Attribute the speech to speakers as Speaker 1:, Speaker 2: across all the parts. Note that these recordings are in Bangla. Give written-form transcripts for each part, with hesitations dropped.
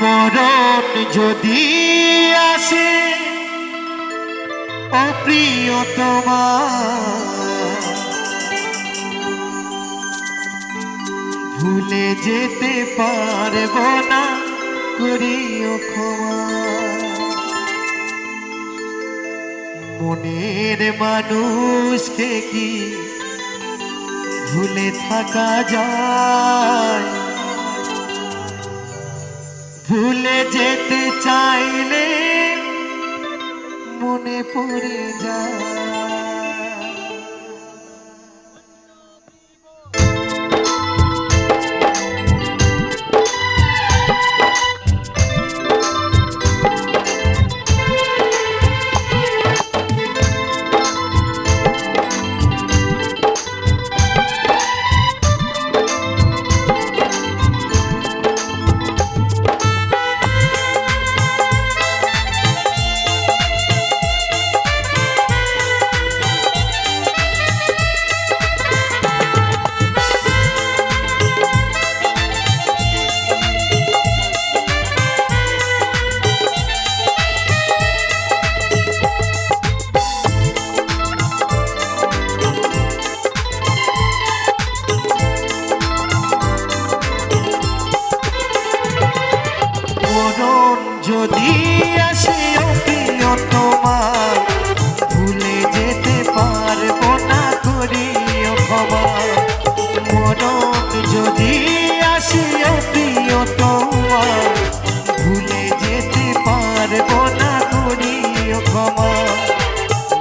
Speaker 1: মরণ যদি আসে ও প্রিয়তমা, ভুলে যেতে পারব না, করিও ক্ষমা। মনের মানুষকে কি ভুলে থাকা যায়? ভুলে যেতে চাইলে মনে পড়ে যায়। মরণ যদি আসে ও প্রিয়তমা, ভুলে যেতে পারবো না, করিও ক্ষমা। মরণ যদি আসে ও প্রিয়তমা, ভুলে যেতে পারবো না, করিও ক্ষমা।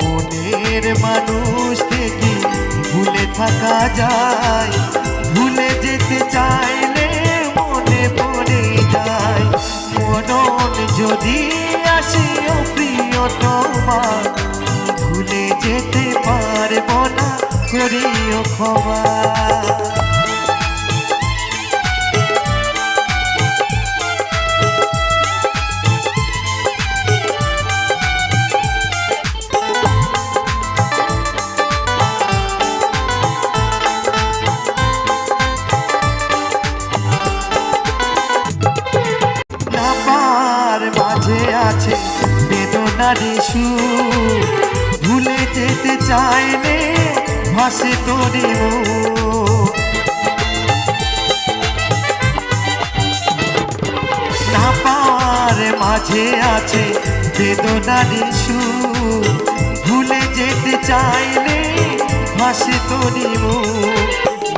Speaker 1: মনের মানুষকে কি ভুলে থাকা যায়? ভুলে যেতে চাইলে মনে পড়ে যায়। মরণ যদি আসে ও প্রিয়তমা, ভুলে যেতে পারবো না, করিও ক্ষমা। মাঝে আছে বেদনারি সুর, ভুলে যেতে চাইলে ভাসে তোরে মন। না পাওয়ার মাঝে আছে বেদনারি সুর, ভুলে যেতে চাইলে ভাসে তোরে মন।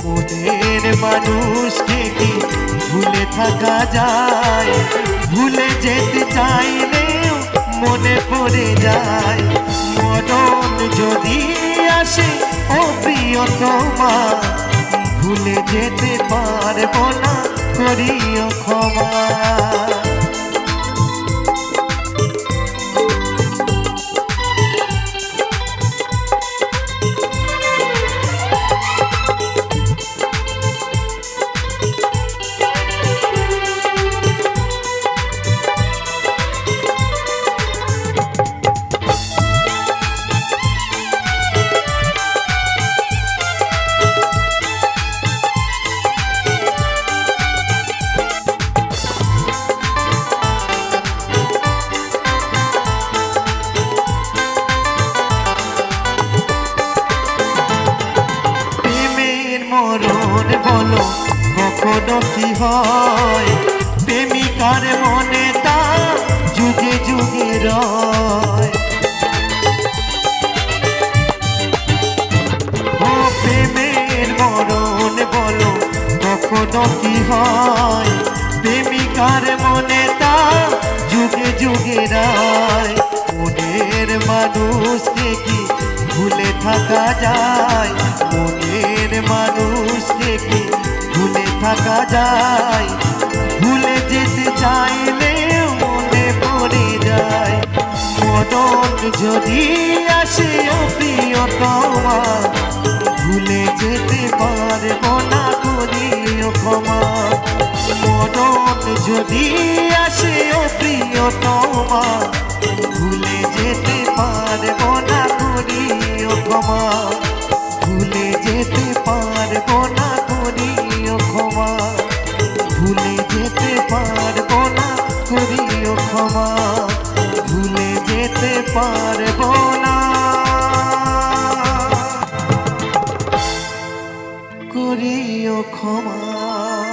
Speaker 1: মনের মানুষকে কি ভুলে থাকা যায়? ভুলে যেতে চাইলেও মনে পড়ে যায়। মরণ যদি আসে ও প্রিয়তমা, ভুলে যেতে পারবো না, করিও ক্ষমা। মরণ বলো কখনো কি হয়? প্রেমিকার মনে তা যুগে যুগে রয়। ও প্রেমের মরণ বলো কখনো কি হয়? প্রেমিকার মনে তা যুগে যুগে রয়। মনের মানুষকে কি ভুলে থাকা যায়? মনের মানুষকে কি ভুলে থাকা যায়? ভুলে যেতে চাইলে মনে পড়ে যায়। মরণ যদি আসে ও প্রিয়তমা, ভুলে যেতে পারবো না, করিও ক্ষমা। মরণ যদি আসে ও প্রিয়তমা, ভুলে যেতে পারবো না, করিও ক্ষমা। ভুলে যেতে পারবো না, করিও ক্ষমা। ভুলে যেতে পারবো না, পারবো না। করিও ক্ষমা।